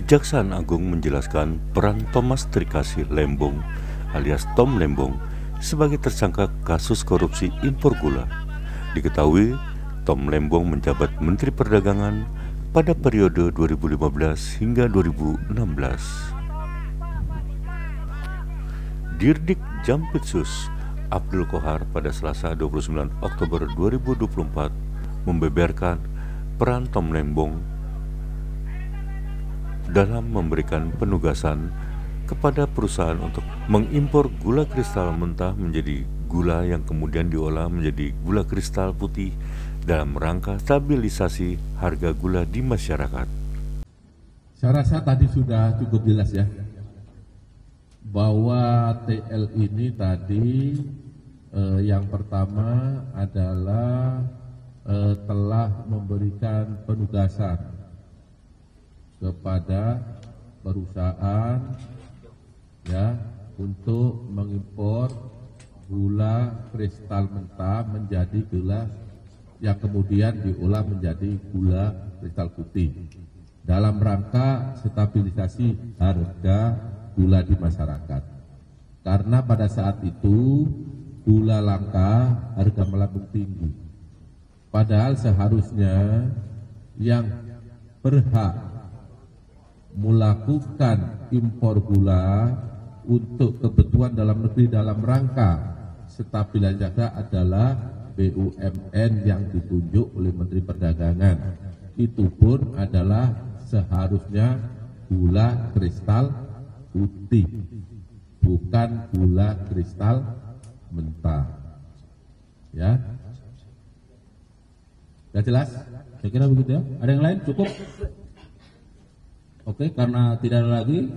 Kejaksaan Agung menjelaskan peran Thomas Trikasih Lembong alias Tom Lembong sebagai tersangka kasus korupsi impor gula. Diketahui Tom Lembong menjabat Menteri Perdagangan pada periode 2015 hingga 2016. Dirdik Jampitsus Abdul Kohar pada Selasa 29 Oktober 2024 membeberkan peran Tom Lembong dalam memberikan penugasan kepada perusahaan untuk mengimpor gula kristal mentah menjadi gula yang kemudian diolah menjadi gula kristal putih dalam rangka stabilisasi harga gula di masyarakat. Saya rasa tadi sudah cukup jelas ya, bahwa TL ini tadi yang pertama adalah telah memberikan penugasan kepada perusahaan ya untuk mengimpor gula kristal mentah menjadi gula yang kemudian diolah menjadi gula kristal putih dalam rangka stabilisasi harga gula di masyarakat. Karena pada saat itu gula langka, harga melambung tinggi. Padahal seharusnya yang berhak melakukan impor gula untuk kebutuhan dalam negeri dalam rangka stabilisasi harga adalah BUMN yang ditunjuk oleh Menteri Perdagangan. Itu pun adalah seharusnya gula kristal putih, bukan gula kristal mentah. Ya, sudah jelas? Saya kira begitu ya. Ada yang lain? Cukup? Oke, karena tidak ada lagi,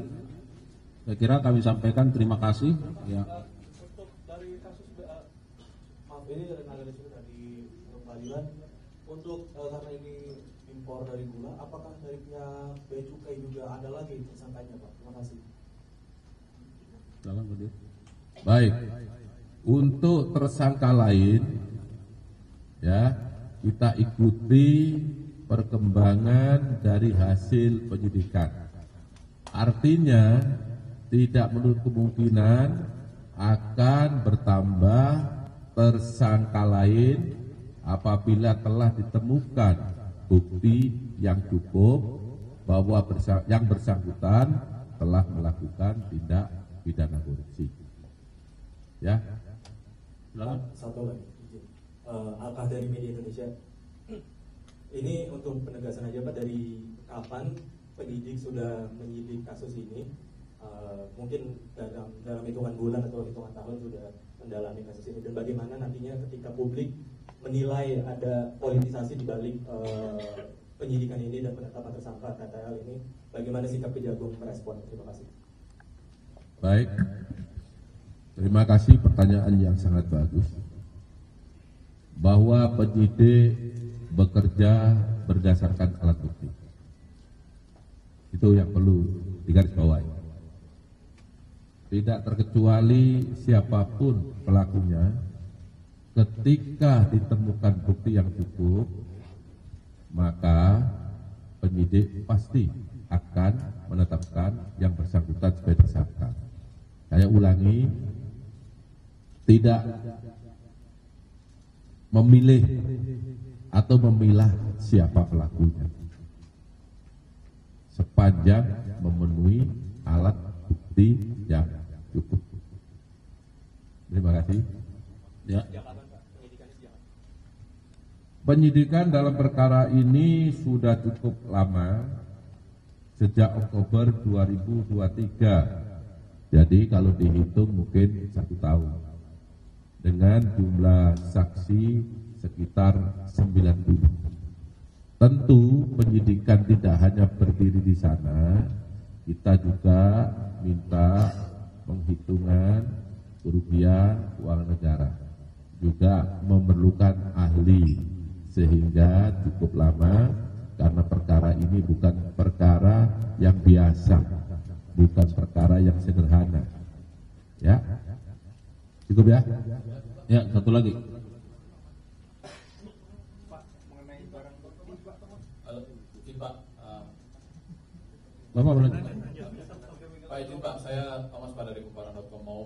saya kira kami sampaikan terima kasih. Ya. Untuk dari kasus maaf ini dari analisis dari pengadilan, untuk karena ini impor dari gula, apakah dari pihak Bea Cukai juga ada lagi tersangkanya, Pak? Terima kasih. Baik, untuk tersangka lain, ya kita ikuti perkembangan dari hasil penyidikan. Artinya tidak menutup kemungkinan akan bertambah tersangka lain apabila telah ditemukan bukti yang cukup bahwa yang bersangkutan telah melakukan tindak pidana korupsi. Ya. Satu lagi, Alkah dari Media Indonesia. Ini untuk penegasan aja Pak, dari kapan penyidik sudah menyidik kasus ini? Mungkin dalam hitungan bulan atau hitungan tahun sudah mendalami kasus ini, dan bagaimana nantinya ketika publik menilai ada politisasi di balik penyidikan ini dan penetapan tersangka KTL ini, bagaimana sikap Kejagung merespon? Terima kasih. Baik, terima kasih, pertanyaan yang sangat bagus. Bahwa penyidik bekerja berdasarkan alat bukti, itu yang perlu digarisbawahi. Tidak terkecuali siapapun pelakunya, ketika ditemukan bukti yang cukup, maka penyidik pasti akan menetapkan yang bersangkutan sebagai tersangka. Saya ulangi, tidak memilih atau memilah siapa pelakunya, sepanjang memenuhi alat bukti yang cukup. Terima kasih. Ya. Penyidikan dalam perkara ini sudah cukup lama, sejak Oktober 2023. Jadi kalau dihitung mungkin 1 tahun. Dengan jumlah saksi sekitar 90. Tentu penyidikan tidak hanya berdiri di sana, kita juga minta penghitungan kerugian keuangan negara, juga memerlukan ahli, sehingga cukup lama karena perkara ini bukan perkara yang biasa, bukan perkara yang sederhana. Ya, cukup ya. Ya, satu lagi. Bapak boleh. Pak izin Pak, saya Thomas Pak dari Kumparan.com mau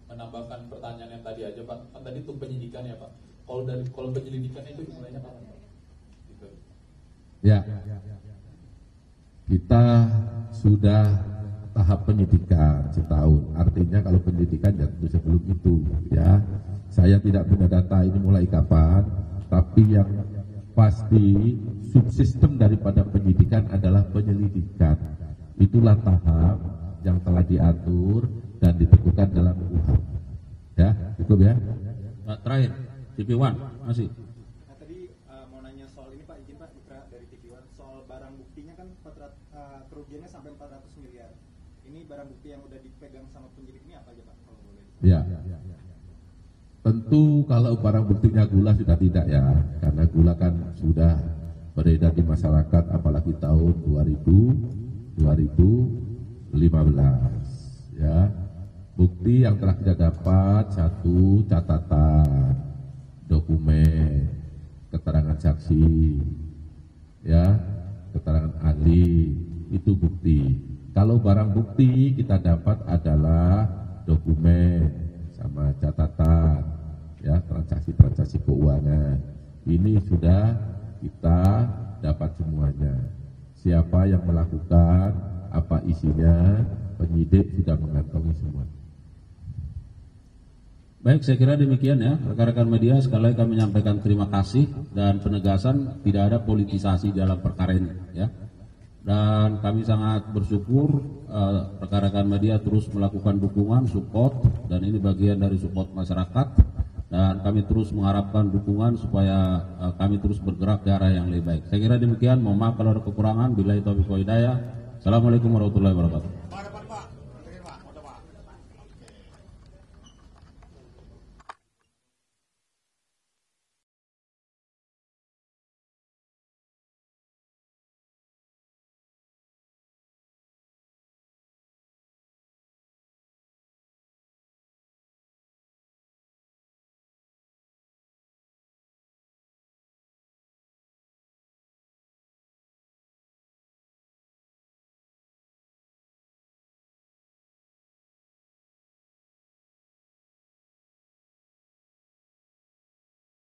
menambahkan pertanyaan yang tadi aja Pak. Kan tadi itu penyidikan ya Pak. Kalau penyelidikan itu dimulainya kapan Pak? Gitu. Ya, kita sudah tahap penyidikan setahun. Artinya kalau penyidikan ya tentu sebelum itu ya. Saya tidak punya data ini mulai kapan, tapi yang pasti subsistem daripada penyidikan adalah penyelidikan. Itulah tahap yang telah diatur dan ditentukan dalam UHAM. Ya, cukup ya. Terakhir, TV1 masih. Nah, tadi mau nanya soal ini Pak, izin Pak, Ikra dari TV1, soal barang buktinya kan kerugiannya sampai 400 miliar. Ini barang bukti yang udah dipegang sama penyidik ini apa aja Pak, kalau boleh? Ya. Tentu kalau barang buktinya gula sudah tidak ya, karena gula kan sudah beredar di masyarakat apalagi tahun 2015 ya. Bukti yang telah kita dapat, satu, catatan, dokumen, keterangan saksi, ya, keterangan ahli, itu bukti. Kalau barang bukti kita dapat adalah dokumen sama catatan, ya, transaksi keuangan. Ini sudah kita dapat semuanya. Siapa yang melakukan, apa isinya, penyidik sudah mengantongi semua. Baik, saya kira demikian ya, rekan-rekan media. Sekali lagi kami menyampaikan terima kasih dan penegasan tidak ada politisasi dalam perkara ini ya. Dan kami sangat bersyukur rekan-rekan media terus melakukan dukungan, support, dan ini bagian dari support masyarakat. Dan kami terus mengharapkan dukungan supaya kami terus bergerak ke arah yang lebih baik. Saya kira demikian. Mohon maaf kalau ada kekurangan. Billahi taufiq wal hidayah. Assalamualaikum warahmatullahi wabarakatuh.